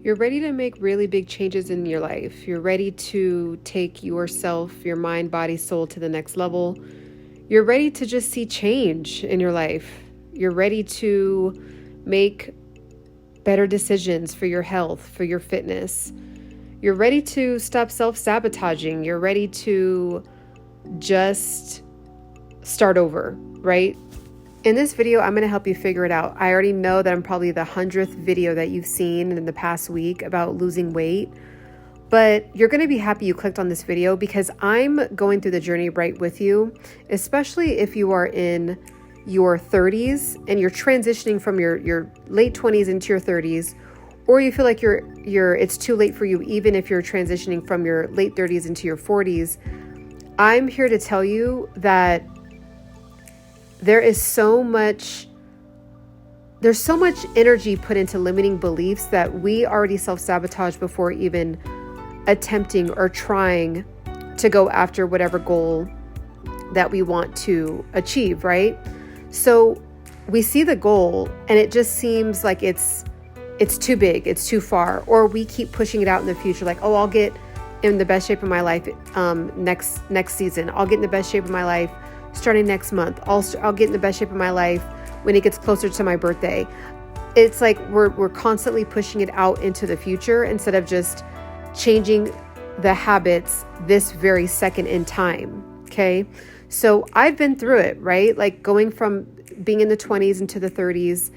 You're ready to make really big changes in your life. You're ready to take yourself, your mind, body, soul to the next level. You're ready to just see change in your life. You're ready to make better decisions for your health, for your fitness. You're ready to stop self-sabotaging. You're ready to just start over, right? In this video, I'm going to help you figure it out. I already know that I'm probably the 100th video that you've seen in the past week about losing weight, but you're going to be happy you clicked on this video because I'm going through the journey right with you, especially if you are in your 30s and you're transitioning from your late 20s into your 30s, or you feel like it's too late for you even if you're transitioning from your late 30s into your 40s. I'm here to tell you that there's so much energy put into limiting beliefs that we already self-sabotage before even attempting or trying to go after whatever goal that we want to achieve, right? So we see the goal and it just seems like it's too big, it's too far, or we keep pushing it out in the future, like, oh, I'll get in the best shape of my life next season. I'll get in the best shape of my life starting next month. I'll get in the best shape of my life when it gets closer to my birthday. It's like we're constantly pushing it out into the future instead of just changing the habits this very second in time. Okay. So I've been through it, right? Like going from being in the 20s into the 30s,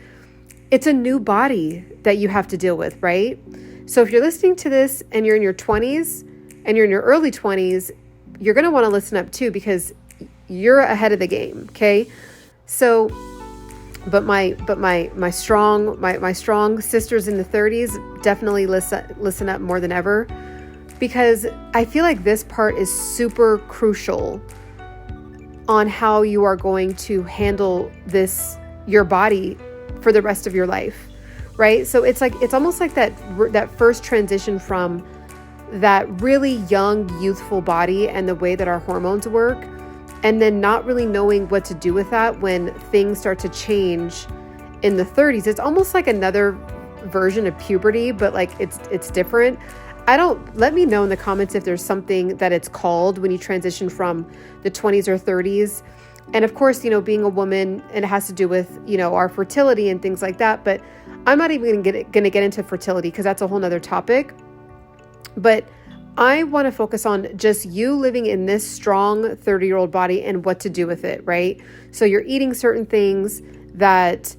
it's a new body that you have to deal with, right? So if you're listening to this and you're in your 20s and you're in your early 20s, you're going to want to listen up too, because you're ahead of the game. Okay. So, but my strong sisters in the 30s, definitely listen up more than ever, because I feel like this part is super crucial on how you are going to handle your body for the rest of your life. Right. So it's almost like that first transition from that really young, youthful body and the way that our hormones work, and then not really knowing what to do with that when things start to change in the 30s. It's almost like another version of puberty, but like it's different. Let me know in the comments if there's something that it's called when you transition from the 20s or 30s. And of course, being a woman, and it has to do with, our fertility and things like that. But I'm not even going to get into fertility because that's a whole nother topic. But I want to focus on just you living in this strong 30-year-old body and what to do with it, right? So you're eating certain things that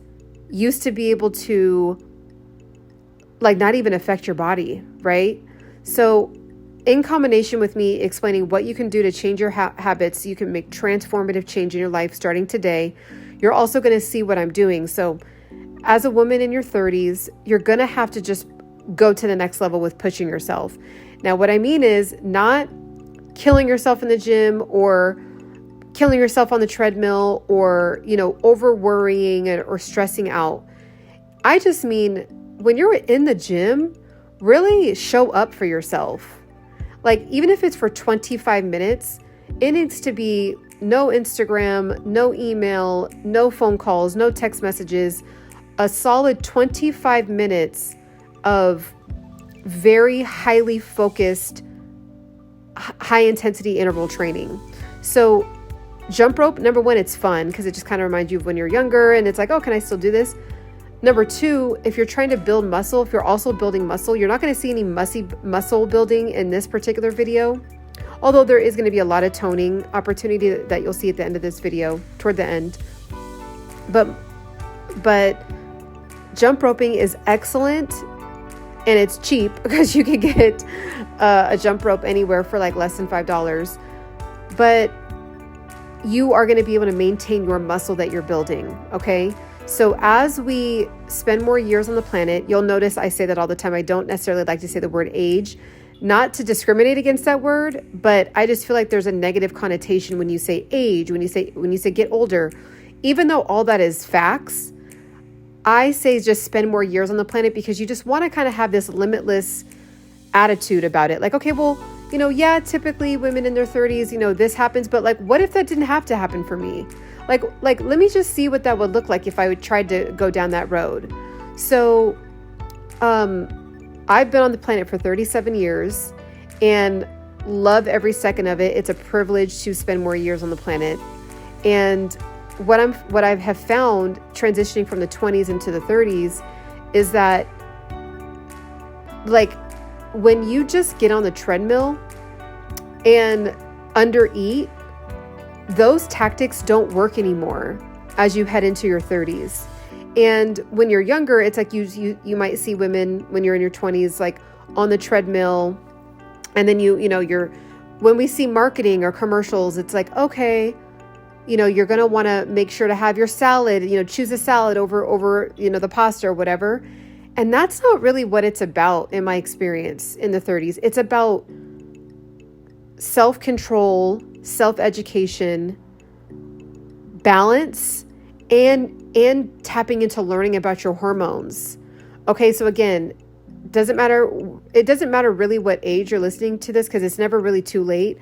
used to be able to not even affect your body, right? So in combination with me explaining what you can do to change your habits, you can make transformative change in your life starting today. You're also going to see what I'm doing. So as a woman in your 30s, you're going to have to just go to the next level with pushing yourself. Now, what I mean is not killing yourself in the gym or killing yourself on the treadmill or, over worrying or stressing out. I just mean when you're in the gym, really show up for yourself. Like, even if it's for 25 minutes, it needs to be no Instagram, no email, no phone calls, no text messages, a solid 25 minutes of very highly focused, high intensity interval training. So jump rope, number one, it's fun because it just kind of reminds you of when you're younger and it's like, oh, can I still do this? Number two, if you're trying to build muscle, if you're also building muscle, you're not going to see any muscle building in this particular video. Although there is going to be a lot of toning opportunity that you'll see at the end of this video, toward the end. But jump roping is excellent. And it's cheap because you can get a jump rope anywhere for less than $5. But you are going to be able to maintain your muscle that you're building. Okay. So as we spend more years on the planet, you'll notice I say that all the time. I don't necessarily like to say the word age, not to discriminate against that word, but I just feel like there's a negative connotation when you say age, when you say get older, even though all that is facts. I say just spend more years on the planet because you just want to kind of have this limitless attitude about it. Like, okay, well, typically women in their 30s, this happens, but what if that didn't have to happen for me? Let me just see what that would look like if I would try to go down that road. So, I've been on the planet for 37 years and love every second of it. It's a privilege to spend more years on the planet. And what I have found transitioning from the 20s into the 30s is that, like, when you just get on the treadmill and undereat, those tactics don't work anymore as you head into your 30s. And when you're younger, it's like you might see women when you're in your 20s, like on the treadmill. And then when we see marketing or commercials, it's like, okay, you're going to want to make sure to have your salad, choose a salad over, the pasta or whatever. And that's not really what it's about in my experience in the 30s. It's about self-control, self-education, balance, and tapping into learning about your hormones. Okay, so again, it doesn't matter really what age you're listening to this, because it's never really too late.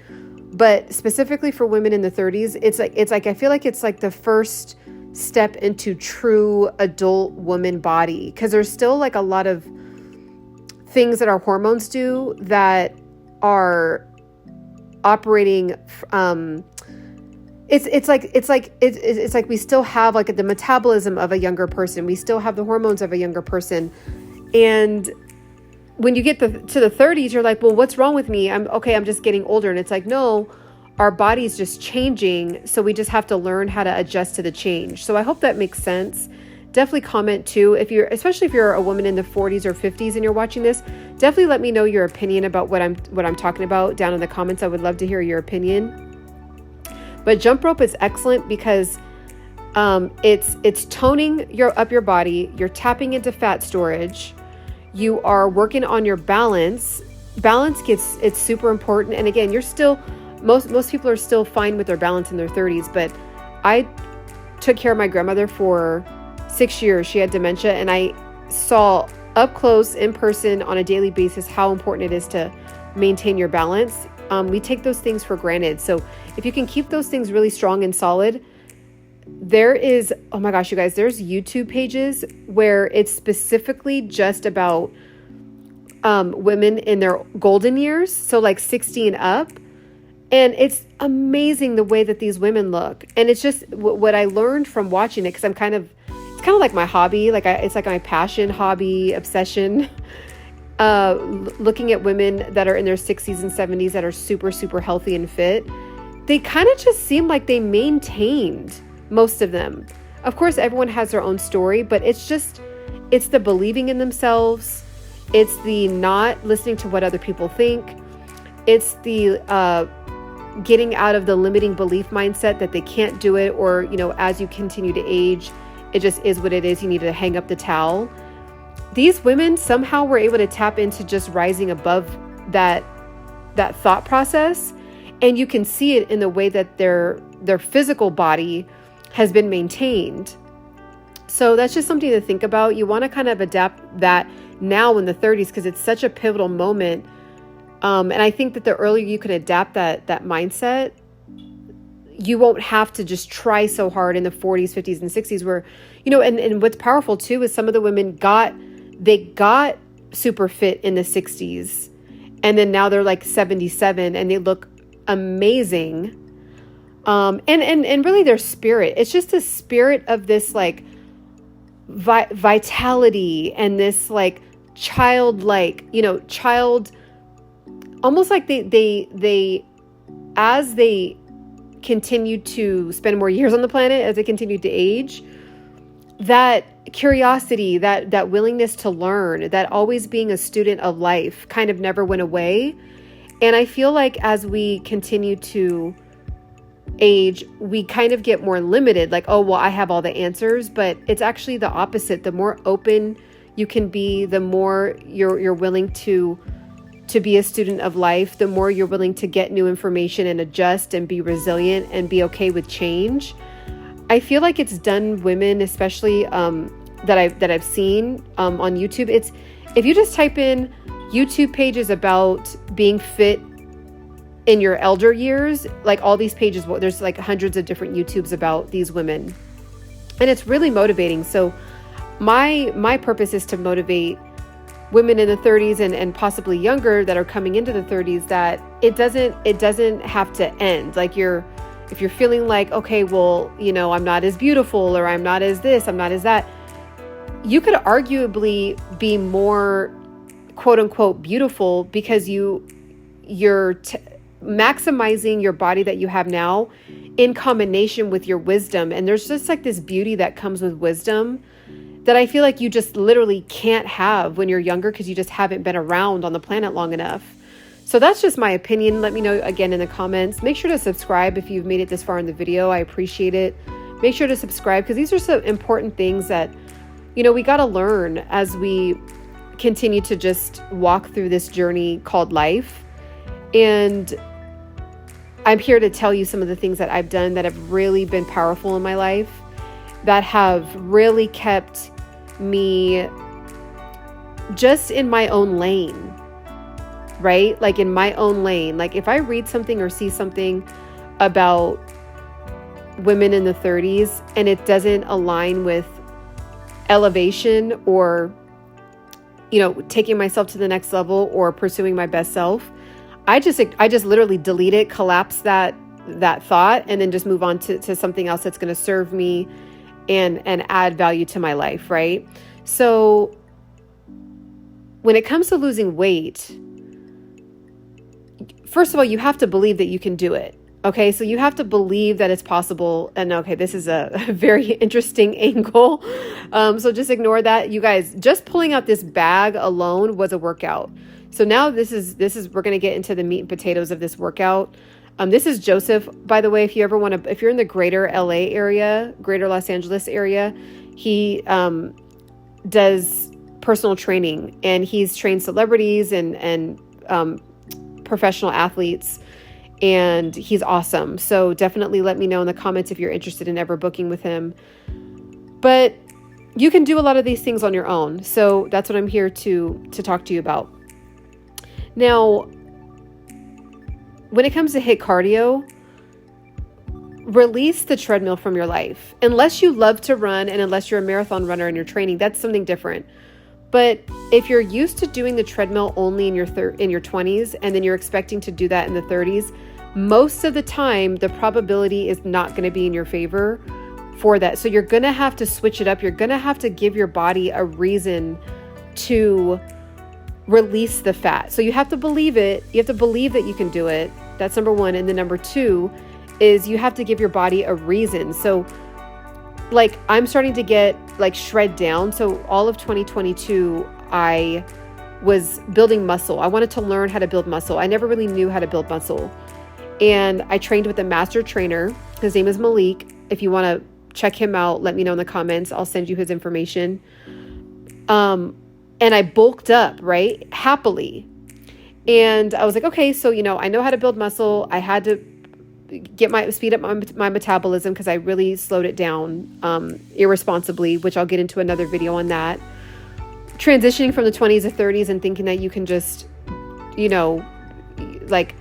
But specifically for women in the 30s, it's like I feel like it's like the first step into true adult woman body, because there's still like a lot of things that our hormones do that are operating. It's like we still have like the metabolism of a younger person. We still have the hormones of a younger person. And when you get to the 30s, you're like, well, what's wrong with me? I'm just getting older. And it's like, no, our body's just changing. So we just have to learn how to adjust to the change. So I hope that makes sense. Definitely comment too. Especially if you're a woman in the 40s or 50s and you're watching this, definitely let me know your opinion about what I'm talking about down in the comments. I would love to hear your opinion. But jump rope is excellent because it's toning up your body. You're tapping into fat storage. You are working on your balance. It's super important. And again, you're still, most people are still fine with their balance in their 30s, but I took care of my grandmother for 6 years. She had dementia, and I saw up close in person on a daily basis how important it is to maintain your balance. We take those things for granted. So if you can keep those things really strong and solid, there is, oh my gosh, you guys, there's YouTube pages where it's specifically just about women in their golden years. So like 60 and up. And it's amazing the way that these women look. And it's just what I learned from watching it, because it's kind of like my hobby. It's like my passion, hobby, obsession. Looking at women that are in their 60s and 70s that are super, super healthy and fit. They kind of just seem like they maintained, most of them. Of course, everyone has their own story, but it's the believing in themselves. It's the not listening to what other people think. It's the getting out of the limiting belief mindset that they can't do it, or, as you continue to age, it just is what it is. You need to hang up the towel. These women somehow were able to tap into just rising above that thought process. And you can see it in the way that their physical body has been maintained. So that's just something to think about. You want to kind of adapt that now in the 30s, because it's such a pivotal moment. And I think that the earlier you can adapt that mindset, you won't have to just try so hard in the 40s, 50s, and 60s where, and what's powerful too is some of the women got super fit in the 60s, and then now they're like 77 and they look amazing. And really their spirit, it's just the spirit of this like vitality and this like childlike, almost like they as they continue to spend more years on the planet, as they continue to age, that curiosity, that willingness to learn, that always being a student of life kind of never went away. And I feel like as we continue to age, we kind of get more limited, like, oh, well, I have all the answers, but it's actually the opposite. The more open you can be, the more you're willing to be a student of life, the more you're willing to get new information and adjust and be resilient and be okay with change. I feel like it's done women, especially that I've seen on YouTube. It's if you just type in YouTube pages about being fit in your elder years, like all these pages, there's like hundreds of different YouTubes about these women, and it's really motivating. So my purpose is to motivate women in the 30s and possibly younger that are coming into the 30s, that it doesn't have to end. Like if you're feeling like, okay, well, I'm not as beautiful, or I'm not as this, I'm not as that, you could arguably be more quote unquote beautiful because you're maximizing your body that you have now in combination with your wisdom. And there's just like this beauty that comes with wisdom that I feel like you just literally can't have when you're younger because you just haven't been around on the planet long enough. So that's just my opinion. Let me know again in the comments. Make sure to subscribe if you've made it this far in the video. I appreciate it. Make sure to subscribe because these are some important things that, we got to learn as we continue to just walk through this journey called life. And I'm here to tell you some of the things that I've done that have really been powerful in my life, that have really kept me just in my own lane, right? Like in my own lane. Like if I read something or see something about women in the 30s and it doesn't align with elevation or, taking myself to the next level or pursuing my best self, I just literally delete it, collapse that thought, and then just move on to something else that's going to serve me and add value to my life, right? So when it comes to losing weight, first of all, you have to believe that you can do it. Okay, so you have to believe that it's possible. And okay, this is a very interesting angle. So just ignore that. You guys, just pulling out this bag alone was a workout. So now this is we're going to get into the meat and potatoes of this workout. This is Joseph, by the way. If you're in the greater LA area, greater Los Angeles area, he does personal training, and he's trained celebrities and professional athletes, and he's awesome. So definitely let me know in the comments if you're interested in ever booking with him. But you can do a lot of these things on your own. So that's what I'm here to talk to you about. Now, when it comes to HIIT cardio, release the treadmill from your life. Unless you love to run and unless you're a marathon runner and you're training, that's something different. But if you're used to doing the treadmill only in your 20s and then you're expecting to do that in the 30s, most of the time the probability is not going to be in your favor for that. So you're going to have to switch it up. You're going to have to give your body a reason to release the fat. So you have to believe it. You have to believe that you can do it. That's number one. And then number two is you have to give your body a reason. So like I'm starting to get like shred down. So all of 2022, I was building muscle. I wanted to learn how to build muscle. I never really knew how to build muscle. And I trained with a master trainer. His name is Malik. If you want to check him out, let me know in the comments. I'll send you his information. And I bulked up, right? Happily. And I was like, okay, so, I know how to build muscle. I had to speed up my metabolism because I really slowed it down irresponsibly, which I'll get into another video on that. Transitioning from the 20s to 30s and thinking that you can just, like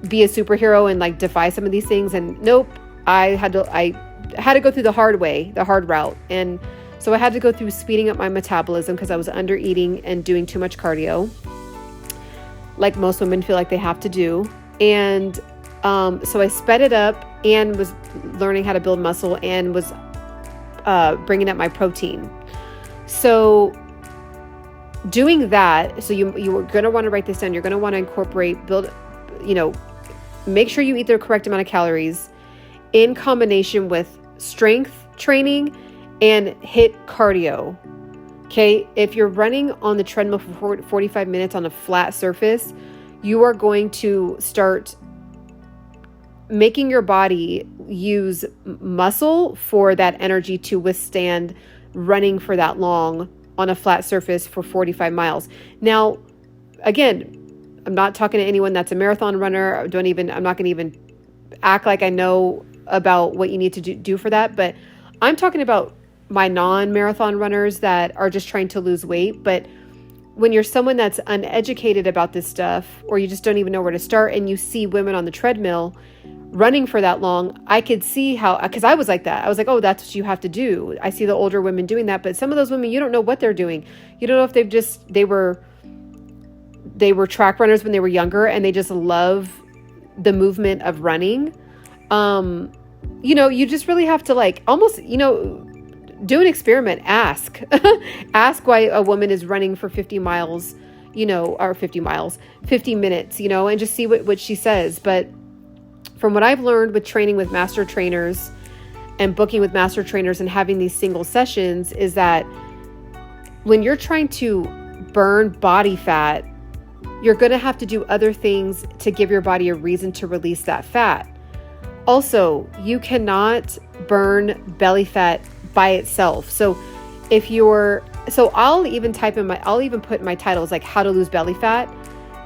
be a superhero and like defy some of these things. And nope, I had to go through the hard way, the hard route. And so I had to go through speeding up my metabolism because I was under eating and doing too much cardio, like most women feel like they have to do. And so I sped it up and was learning how to build muscle and was bringing up my protein. So doing that, so you are going to want to write this down. You're going to want to incorporate, make sure you eat the correct amount of calories in combination with strength training and HIIT cardio. Okay. If you're running on the treadmill for 45 minutes on a flat surface, you are going to start making your body use muscle for that energy to withstand running for that long on a flat surface for 45 miles. Now, again, I'm not talking to anyone that's a marathon runner. I'm not going to even act like I know about what you need to do for that. But I'm talking about my non-marathon runners that are just trying to lose weight. But when you're someone that's uneducated about this stuff, or you just don't even know where to start and you see women on the treadmill running for that long, I could see how, because I was like that. I was like, oh, that's what you have to do. I see the older women doing that, but some of those women, you don't know what they're doing. You don't know if they were track runners when they were younger and they just love the movement of running. You just really have to like almost, do an experiment. Ask why a woman is running for 50 miles, or 50 miles, 50 minutes, and just see what she says. But from what I've learned with training with master trainers and booking with master trainers and having these single sessions is that when you're trying to burn body fat, you're going to have to do other things to give your body a reason to release that fat. Also, you cannot burn belly fat by itself. So I'll even put in my titles like how to lose belly fat,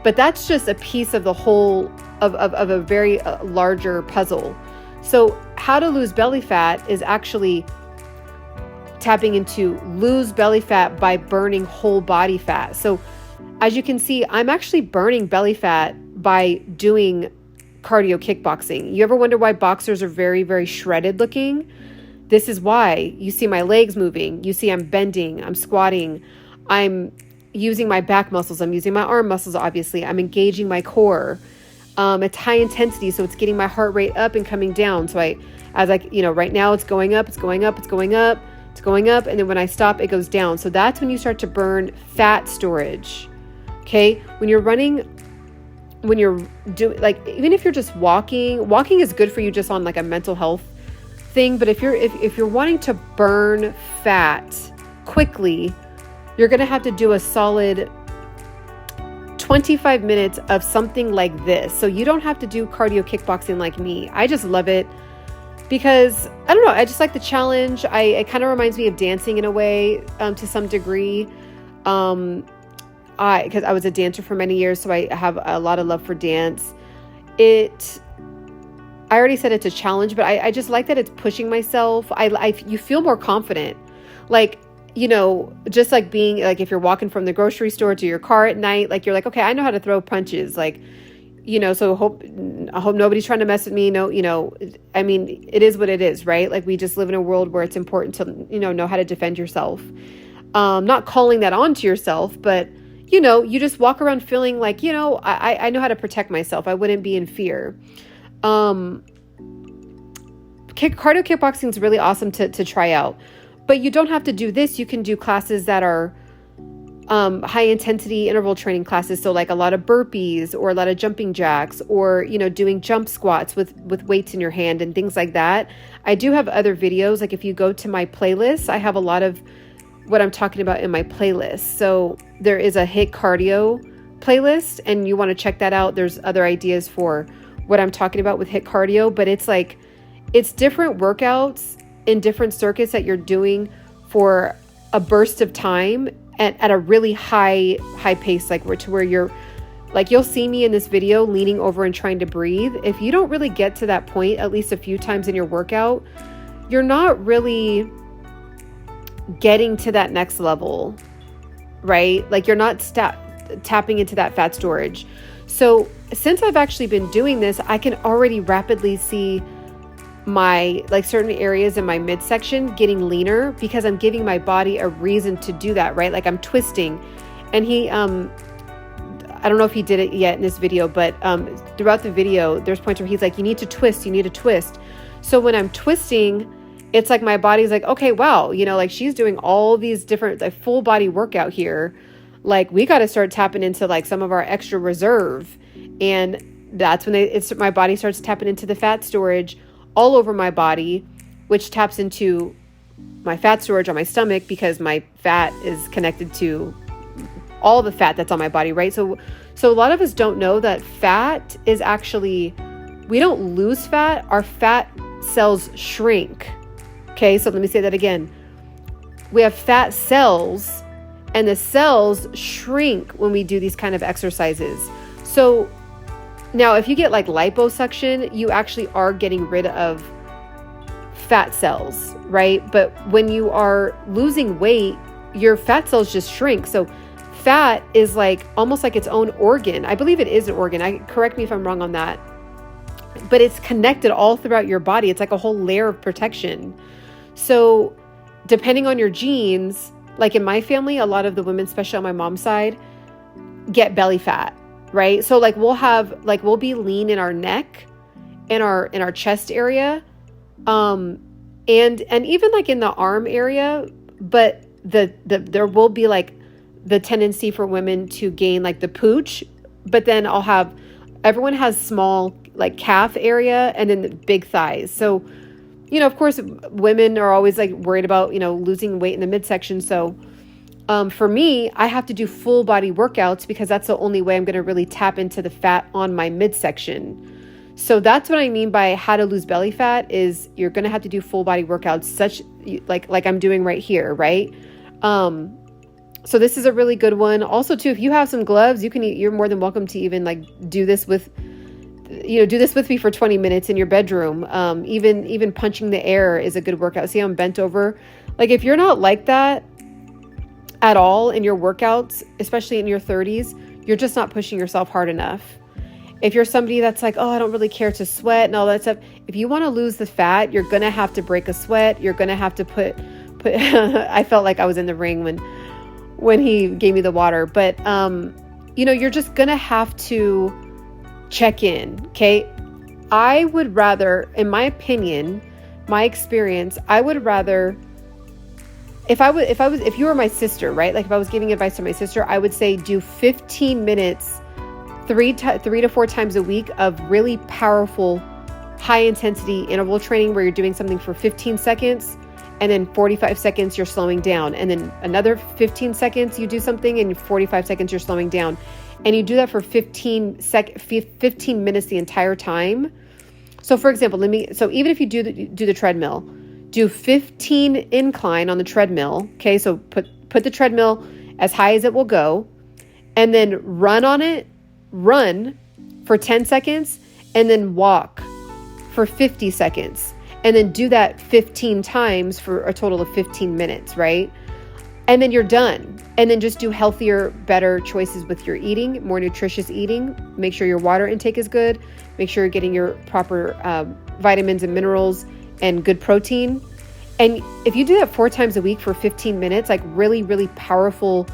but that's just a piece of the whole of a very larger puzzle. So how to lose belly fat is actually tapping into lose belly fat by burning whole body fat. So as you can see, I'm actually burning belly fat by doing cardio kickboxing. You ever wonder why boxers are very, very shredded looking? This is why. You see my legs moving. You see I'm bending, I'm squatting, I'm using my back muscles, I'm using my arm muscles, obviously. I'm engaging my core. It's high intensity, so it's getting my heart rate up and coming down. So right now it's going up, it's going up, it's going up, it's going up. And then when I stop, it goes down. So that's when you start to burn fat storage. Okay. When you're running, when you're doing, like, even if you're just walking is good for you just on like a mental health thing. But if you're wanting to burn fat quickly, you're going to have to do a solid 25 minutes of something like this. So you don't have to do cardio kickboxing like me. I just love it because, I don't know, I just like the challenge. It kind of reminds me of dancing in a way, to some degree. Because I was a dancer for many years, so I have a lot of love for dance. I already said it's a challenge, but I just like that it's pushing myself. You feel more confident. Like, just like being like, if you're walking from the grocery store to your car at night, like you're like, okay, I know how to throw punches. Like, so I hope nobody's trying to mess with me. No, I mean, it is what it is, right? Like we just live in a world where it's important to, know how to defend yourself. Not calling that on to yourself, but you just walk around feeling like, I know how to protect myself. I wouldn't be in fear. Cardio kickboxing is really awesome to try out. But you don't have to do this. You can do classes that are high intensity interval training classes. So like a lot of burpees or a lot of jumping jacks or, doing jump squats with weights in your hand and things like that. I do have other videos. Like if you go to my playlist, I have a lot of what I'm talking about in my playlist. So there is a HIIT cardio playlist and you want to check that out. There's other ideas for what I'm talking about with HIIT cardio, but it's different workouts in different circuits that you're doing for a burst of time at a really high pace, like where you're like, you'll see me in this video leaning over and trying to breathe. If you don't really get to that point at least a few times in your workout, you're not really getting to that next level, right? Like you're not tapping into that fat storage. So since I've actually been doing this, I can already rapidly see my certain areas in my midsection getting leaner because I'm giving my body a reason to do that, right? Like I'm twisting. And he, I don't know if he did it yet in this video, but throughout the video, there's points where he's like, you need to twist. So when I'm twisting, it's like my body's like, okay, wow, like she's doing all these different, like full body workout here. Like we got to start tapping into like some of our extra reserve. And that's when my body starts tapping into the fat storage all over my body, which taps into my fat storage on my stomach because my fat is connected to all the fat that's on my body, right? So a lot of us don't know that fat is actually, we don't lose fat, our fat cells shrink. Okay, so let me say that again. We have fat cells and the cells shrink when we do these kind of exercises. So now, if you get like liposuction, you actually are getting rid of fat cells, right? But when you are losing weight, your fat cells just shrink. So fat is like almost like its own organ. I believe it is an organ. Correct me if I'm wrong on that. but it's connected all throughout your body. It's like a whole layer of protection. So depending on your genes, like in my family, a lot of the women, especially on my mom's side, get belly fat, right? So like we'll be lean in our neck, in our chest area, and even like in the arm area, but there will be like the tendency for women to gain like the pooch, but then everyone has small like calf area and then the big thighs. So, of course, women are always like worried about, losing weight in the midsection. So for me, I have to do full body workouts because that's the only way I'm going to really tap into the fat on my midsection. So that's what I mean by how to lose belly fat is you're going to have to do full body workouts, such like I'm doing right here. Right. So this is a really good one. Also too, if you have some gloves, you're more than welcome to even like do this with me for 20 minutes in your bedroom. Even punching the air is a good workout. See how I'm bent over? Like if you're not like that at all in your workouts, especially in your 30s, you're just not pushing yourself hard enough. If you're somebody that's like, oh, I don't really care to sweat and all that stuff. If you want to lose the fat, you're going to have to break a sweat. You're going to have to put, I felt like I was in the ring when he gave me the water, but, you're just going to have to check in. Okay. I would rather, in my opinion, my experience, I would rather, if you were my sister, right? Like if I was giving advice to my sister, I would say do 15 minutes, 3 to 4 times a week of really powerful, high intensity interval training where you're doing something for 15 seconds and then 45 seconds you're slowing down. And then another 15 seconds you do something and 45 seconds you're slowing down. And you do that for 15 minutes the entire time. So for example, so even if you do the treadmill, do 15 incline on the treadmill. Okay. So put the treadmill as high as it will go and then run for 10 seconds and then walk for 50 seconds and then do that 15 times for a total of 15 minutes, right? And then you're done. And then just do healthier, better choices with your eating, more nutritious eating. Make sure your water intake is good. Make sure you're getting your proper vitamins and minerals and good protein. And if you do that 4 times a week for 15 minutes, like really, really powerful,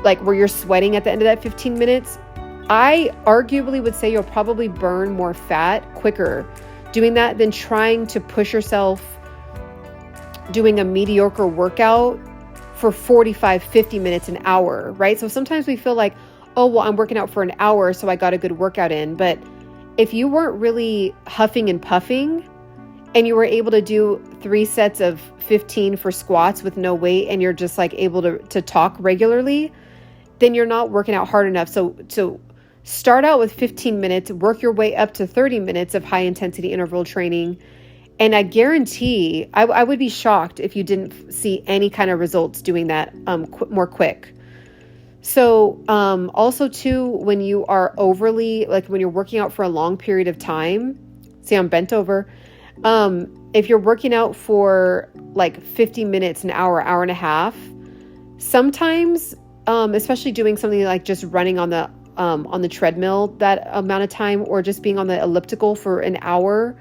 like where you're sweating at the end of that 15 minutes, I arguably would say you'll probably burn more fat quicker doing that than trying to push yourself doing a mediocre workout for 45, 50 minutes, an hour, right? So sometimes we feel like, oh, well, I'm working out for an hour, so I got a good workout in. But if you weren't really huffing and puffing and you were able to do 3 sets of 15 for squats with no weight and you're just like able to talk regularly, then you're not working out hard enough. So start out with 15 minutes, work your way up to 30 minutes of high intensity interval training. And I guarantee, I would be shocked if you didn't see any kind of results doing that more quick. So also too, when you are when you're working out for a long period of time, see I'm bent over. If you're working out for like 50 minutes, an hour, hour and a half, sometimes, especially doing something like just running on the treadmill that amount of time or just being on the elliptical for an hour,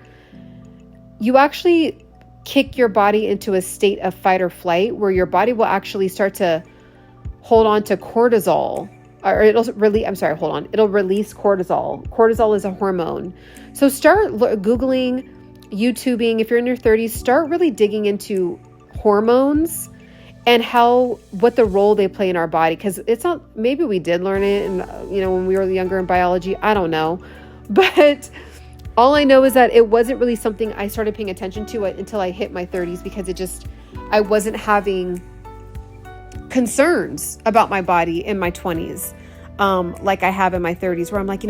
you actually kick your body into a state of fight or flight where your body will actually start to hold on to cortisol, or it'll release cortisol. Cortisol is a hormone. So start Googling, YouTubing. If you're in your 30s, start really digging into hormones and what the role they play in our body. Because it's not, maybe we did learn it and when we were younger in biology, I don't know. But all I know is that it wasn't really something I started paying attention to until I hit my 30s, because I wasn't having concerns about my body in my 20s, like I have in my 30s, where I'm like,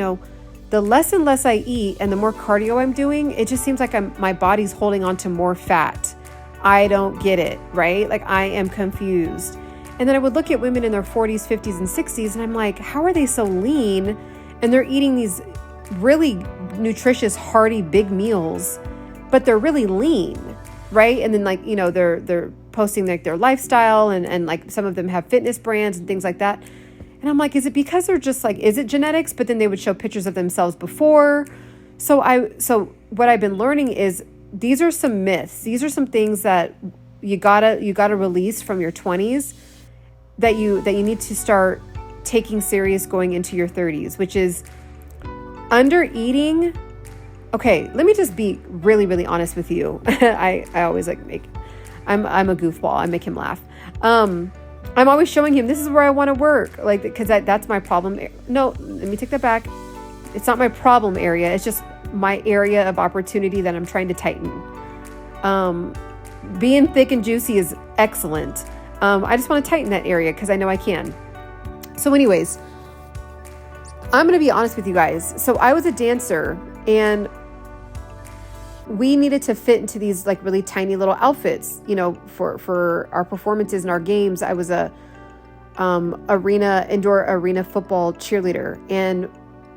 the less and less I eat and the more cardio I'm doing, it just seems like my body's holding on to more fat. I don't get it, right? Like I am confused. And then I would look at women in their 40s, 50s, and 60s, and I'm like, how are they so lean? And they're eating these really nutritious, hearty, big meals, but they're really lean, right? And then they're posting like their lifestyle and like some of them have fitness brands and things like that. And I'm like, is it because they're just like, is it genetics? But then they would show pictures of themselves before. So what I've been learning is these are some myths. These are some things that you gotta release from your 20s that you need to start taking serious going into your 30s, which is under eating. Okay, let me just be really, really honest with you. I always I'm a goofball. I make him laugh. I'm always showing him this is where I want to work, like, because that's my problem. No, let me take that back. It's not my problem area. It's just my area of opportunity that I'm trying to tighten. Being thick and juicy is excellent. I just want to tighten that area because I know I can. So anyways, I'm going to be honest with you guys. So I was a dancer and we needed to fit into these like really tiny little outfits, for our performances and our games. I was a indoor arena football cheerleader, and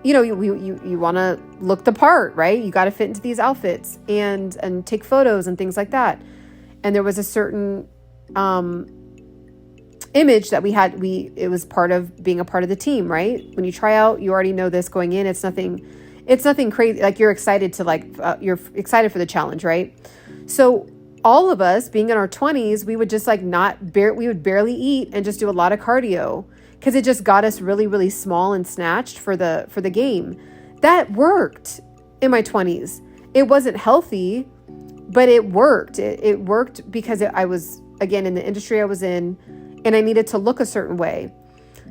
you want to look the part, right? You got to fit into these outfits and take photos and things like that. And there was a certain image that we had. It was part of being a part of the team, right? When you try out, you already know this going in. It's nothing crazy. Like you're excited to you're excited for the challenge, right? So all of us being in our 20s, we would just we would barely eat and just do a lot of cardio because it just got us really, really small and snatched for the game. That worked in my 20s. It wasn't healthy, but it worked. It worked because I was, again, in the industry I was in, and I needed to look a certain way.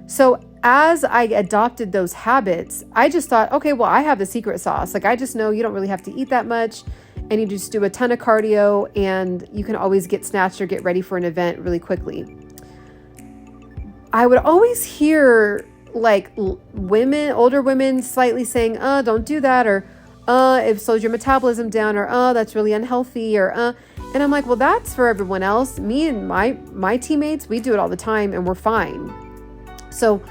So as I adopted those habits, I just thought, okay, well, I have the secret sauce. Like, I just know you don't really have to eat that much, and you just do a ton of cardio, and you can always get snatched or get ready for an event really quickly. I would always hear like older women slightly saying, don't do that, or it slows your metabolism down, or that's really unhealthy, or and I'm like, well, that's for everyone else. Me and my teammates, we do it all the time and we're fine. So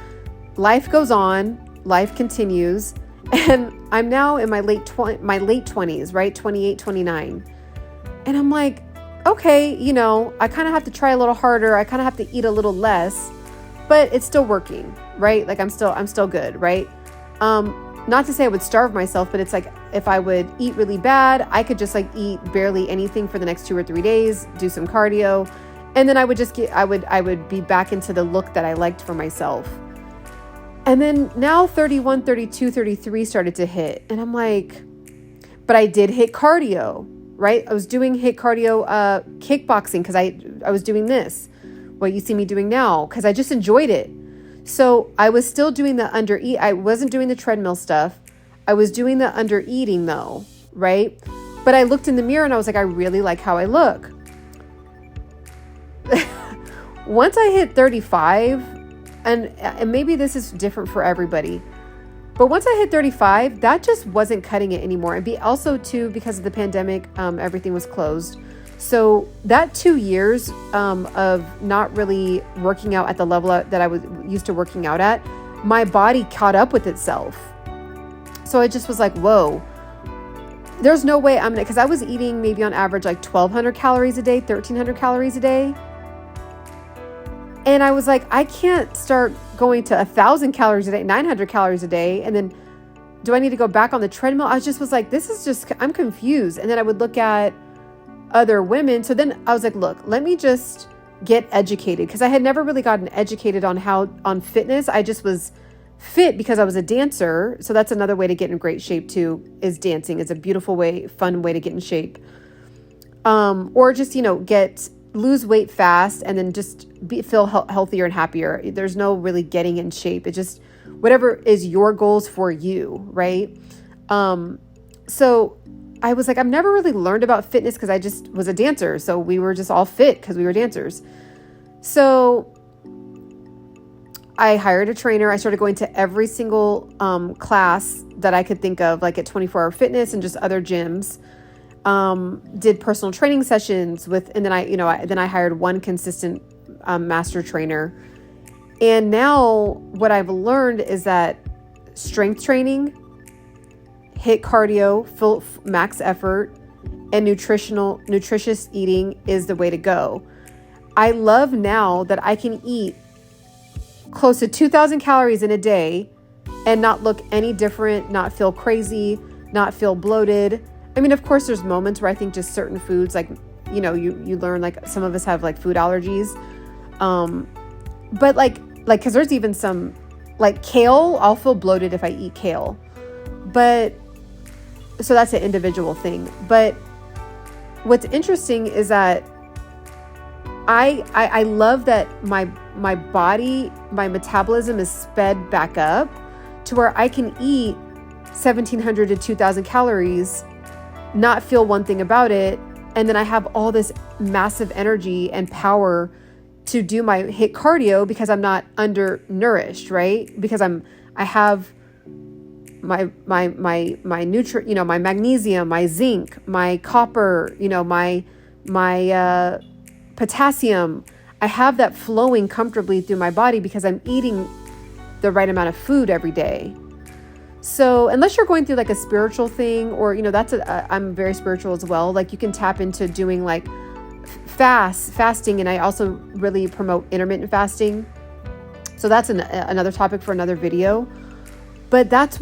life goes on, life continues, and I'm now in my late 20s, right? 28, 29. And I'm like, okay, I kind of have to try a little harder. I kind of have to eat a little less, but it's still working, right? Like I'm still good, right? Not to say I would starve myself, but it's like if I would eat really bad, I could just like eat barely anything for the next 2 or 3 days, do some cardio, and then I would just I would be back into the look that I liked for myself. And then now 31, 32, 33 started to hit, and I'm like, but I did hit cardio, right? I was doing HIIT cardio, kickboxing, because I was doing this, what you see me doing now, because I just enjoyed it. So I was still doing the under eat. I wasn't doing the treadmill stuff. I was doing the under eating though, right? But I looked in the mirror and I was like, I really like how I look. Once I hit 35, and maybe this is different for everybody, but once I hit 35, that just wasn't cutting it anymore. And also too, because of the pandemic, everything was closed. So that 2 years of not really working out at the level that I was used to working out at, my body caught up with itself. So I just was like, whoa, there's no way because I was eating maybe on average like 1,200 calories a day, 1,300 calories a day. And I was like, I can't start going to 1,000 calories a day, 900 calories a day. And then do I need to go back on the treadmill? I was like, I'm confused. And then I would look at other women. So then I was like, look, let me just get educated, because I had never really gotten educated on fitness. I just was fit because I was a dancer. So that's another way to get in great shape too, is dancing. It's a beautiful way, fun way to get in shape. Or just, lose weight fast and then just feel healthier and happier. There's no really getting in shape. It just, whatever is your goals for you, right? So I was like, I've never really learned about fitness because I just was a dancer. So we were just all fit because we were dancers. So I hired a trainer. I started going to every single class that I could think of, like at 24 Hour Fitness and just other gyms. Did personal training sessions and then I hired one consistent master trainer. And now what I've learned is that strength training, HIIT cardio, full max effort, and nutritious eating is the way to go. I love now that I can eat close to 2,000 calories in a day and not look any different, not feel crazy, not feel bloated. I mean, of course, there's moments where I think just certain foods, like, you know, you learn, like, some of us have like food allergies. But like, cause there's even some, like, kale, I'll feel bloated if I eat kale, but so that's an individual thing. But what's interesting is that I love that my body, my metabolism is sped back up to where I can eat 1,700 to 2,000 calories, not feel one thing about it. And then I have all this massive energy and power to do my HIIT cardio because I'm not undernourished, right? Because I have my my magnesium, my zinc, my copper, you know, my potassium. I have that flowing comfortably through my body because I'm eating the right amount of food every day. So unless you're going through like a spiritual thing, or, you know, I'm very spiritual as well. Like, you can tap into doing like fasting. And I also really promote intermittent fasting. So that's another topic for another video. But that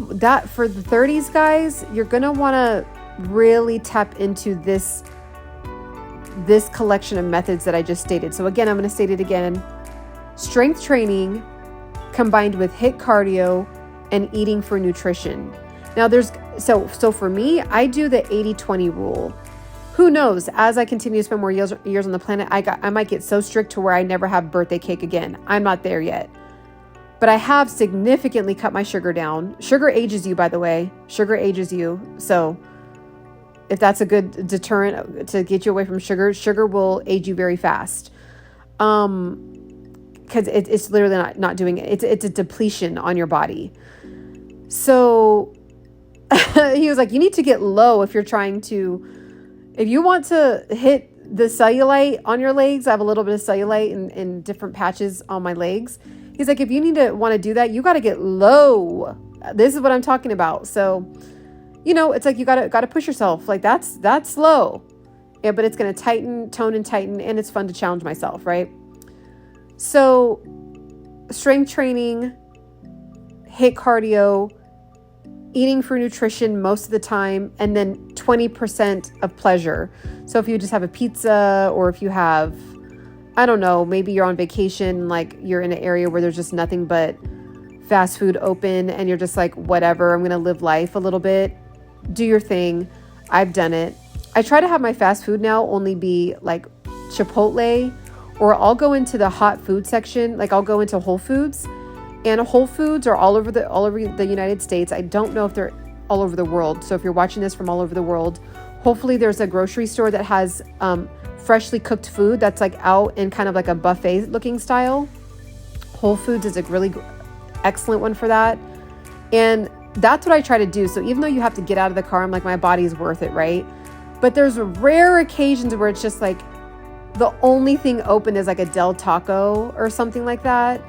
for the 30s, guys, you're going to want to really tap into this collection of methods that I just stated. So again, I'm going to state it again. Strength training combined with HIIT cardio and eating for nutrition. Now so for me, I do the 80-20 rule. Who knows, as I continue to spend more years on the planet, I might get so strict to where I never have birthday cake again. I'm not there yet. But I have significantly cut my sugar down. Sugar ages you, by the way. Sugar ages you. So if that's a good deterrent to get you away from sugar, sugar will age you very fast. Because it's literally not doing it. It's a depletion on your body. So he was like, you need to get low if you want to hit the cellulite on your legs. I have a little bit of cellulite in different patches on my legs. He's like, if you want to do that, you got to get low. This is what I'm talking about. So, you know, it's like, you got to push yourself. Like, that's low. Yeah, but it's going to tone and tighten, and it's fun to challenge myself, right? So strength training, HIIT cardio, eating for nutrition most of the time, and then 20% of pleasure. So if you just have a pizza, or if you have, I don't know, maybe you're on vacation, like you're in an area where there's just nothing but fast food open, and you're just like, whatever, I'm going to live life a little bit. Do your thing. I've done it. I try to have my fast food now only be like Chipotle, or I'll go into the hot food section. Like, I'll go into Whole Foods, and Whole Foods are all over the United States. I don't know if they're all over the world. So if you're watching this from all over the world, hopefully there's a grocery store that has freshly cooked food that's like out in kind of like a buffet looking style. Whole Foods is a really excellent one for that. And that's what I try to do. So even though you have to get out of the car, I'm like, my body's worth it, right? But there's rare occasions where it's just like the only thing open is like a Del Taco or something like that.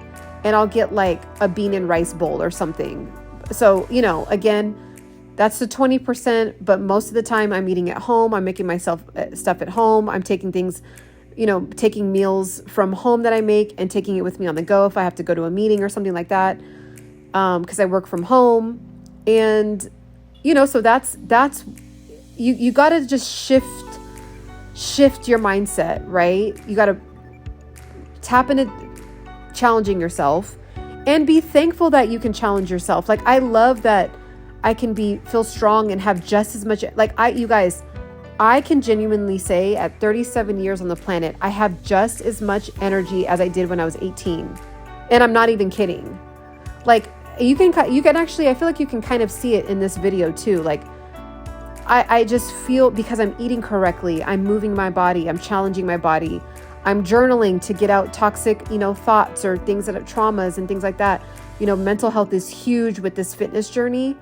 And I'll get like a bean and rice bowl or something. So, you know, again, that's the 20%, but most of the time I'm eating at home. I'm making myself stuff at home. I'm taking things, you know, taking meals from home that I make and taking it with me on the go if I have to go to a meeting or something like that. Because I work from home. And, you know, so that's you got to just shift your mindset, right? You got to tap into challenging yourself and be thankful that you can challenge yourself. Like, I love that I can feel strong and have just as much, like, you guys, I can genuinely say at 37 years on the planet, I have just as much energy as I did when I was 18. And I'm not even kidding. Like, you can actually, I feel like you can kind of see it in this video too. Like, I just feel, because I'm eating correctly, I'm moving my body, I'm challenging my body, I'm journaling to get out toxic, you know, thoughts or things that are traumas and things like that. You know, mental health is huge with this fitness journey.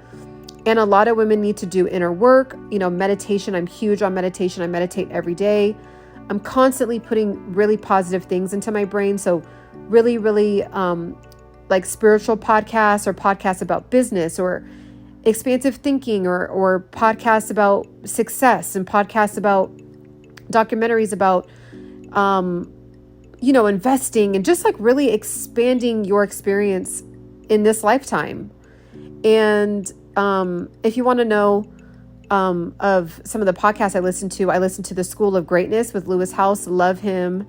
And a lot of women need to do inner work. You know, meditation, I'm huge on meditation. I meditate every day. I'm constantly putting really positive things into my brain. So really, really like spiritual podcasts, or podcasts about business, or expansive thinking, or podcasts about success, and podcasts about documentaries about, you know, investing, and just like really expanding your experience in this lifetime. And if you want to know of some of the podcasts I listen to. I listen to The School of Greatness with Lewis House. Love him.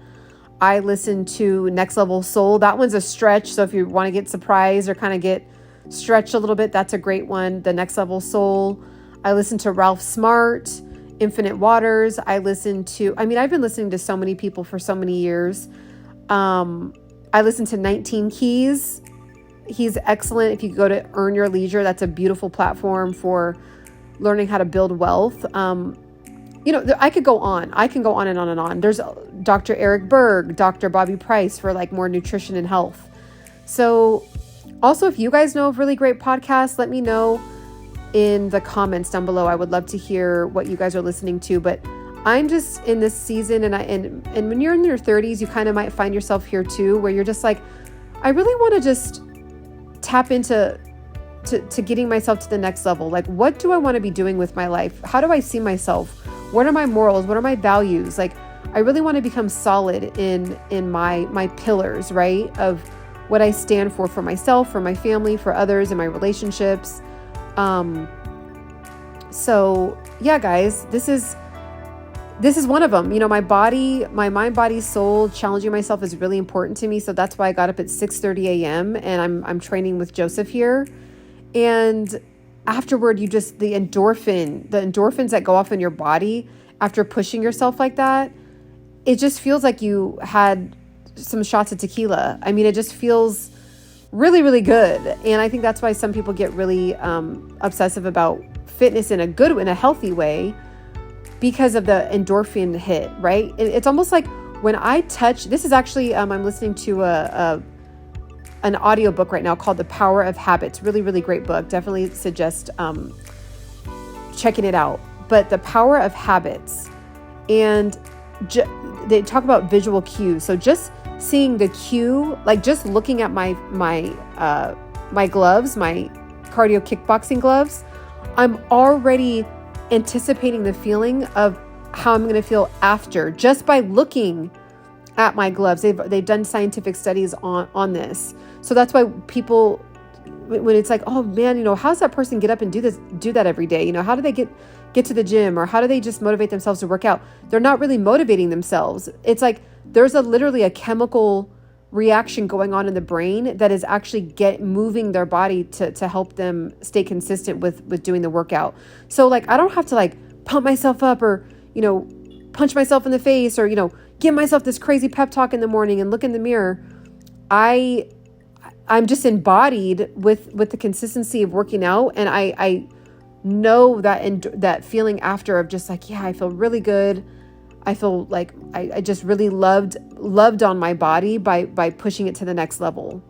I listen to Next Level Soul. That one's a stretch. So if you want to get surprised or kind of get stretched a little bit, that's a great one. The Next Level Soul. I listen to Ralph Smart, Infinite Waters. I've been listening to so many people for so many years. I listen to 19 Keys. He's excellent. If you go to Earn Your Leisure, that's a beautiful platform for learning how to build wealth. I could go on. I can go on and on and on. There's Dr. Eric Berg, Dr. Bobby Price for like more nutrition and health. So also, if you guys know of really great podcasts, let me know in the comments down below. I would love to hear what you guys are listening to. But I'm just in this season, and when you're in your 30s, you kind of might find yourself here too, where you're just like, I really want to just tap into to getting myself to the next level. Like, what do I want to be doing with my life? How do I see myself? What are my morals? What are my values? Like, I really want to become solid in my pillars, right? Of what I stand for myself, for my family, for others, and my relationships. So yeah, guys, this is one of them. My body, my mind, body, soul, challenging myself is really important to me. So that's why I got up at 6:30 a.m. and I'm training with Joseph here. And afterward, the endorphins that go off in your body after pushing yourself like that, it just feels like you had some shots of tequila. I mean, it just feels really, really good. And I think that's why some people get really obsessive about fitness in a healthy way, because of the endorphin hit, right? It's almost like when I touch, this is actually, I'm listening to an audiobook right now called The Power of Habits. Really, really great book. Definitely suggest checking it out. But The Power of Habits. And they talk about visual cues. So just seeing the cue, like just looking at my gloves, my cardio kickboxing gloves, I'm already anticipating the feeling of how I'm going to feel after, just by looking at my gloves. They've done scientific studies on this. So that's why people, when it's like, oh man, how's that person get up and do that every day? How do they get to the gym, or how do they just motivate themselves to work out? They're not really motivating themselves. It's like there's literally a chemical reaction going on in the brain that is actually moving their body to help them stay consistent with doing the workout. So like, I don't have to like pump myself up or, punch myself in the face or, give myself this crazy pep talk in the morning and look in the mirror. I'm just embodied with the consistency of working out. And I know that feeling after of just like, yeah, I feel really good. I feel like I just really loved on my body by pushing it to the next level,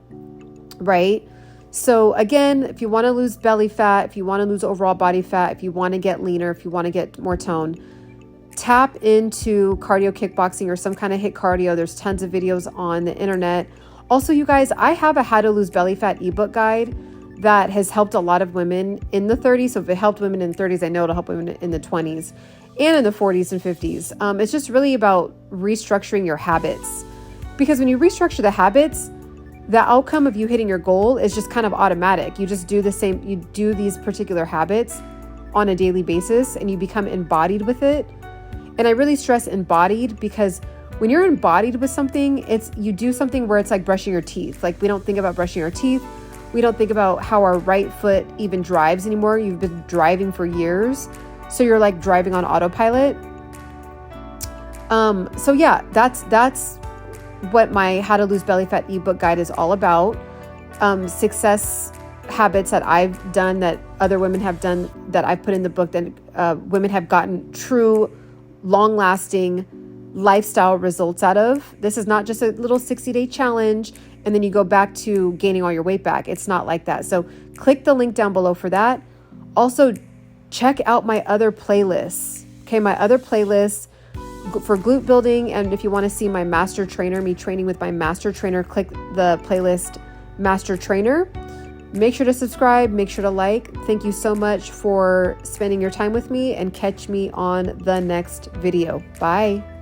right? So again, if you want to lose belly fat, if you want to lose overall body fat, if you want to get leaner, if you want to get more tone, tap into cardio kickboxing or some kind of HIIT cardio. There's tons of videos on the internet. Also, you guys, I have a How to Lose Belly Fat ebook guide that has helped a lot of women in the 30s. So if it helped women in the 30s, I know it'll help women in the 20s. And in the 40s and 50s. It's just really about restructuring your habits. Because when you restructure the habits, the outcome of you hitting your goal is just kind of automatic. You just do you do these particular habits on a daily basis and you become embodied with it. And I really stress embodied because when you're embodied with something, you do something where it's like brushing your teeth. Like we don't think about brushing our teeth. We don't think about how our right foot even drives anymore. You've been driving for years. So you're like driving on autopilot. So yeah, that's what my How to Lose Belly Fat ebook guide is all about. Success habits that I've done, that other women have done, that I've put in the book, that women have gotten true, long-lasting lifestyle results out of. This is not just a little 60-day challenge and then you go back to gaining all your weight back. It's not like that. So click the link down below for that. Also, check out my other playlists. Okay, my other playlists for glute building. And if you want to see my master trainer, me training with my master trainer, click the playlist Master Trainer. Make sure to subscribe, make sure to like. Thank you so much for spending your time with me, and catch me on the next video. Bye.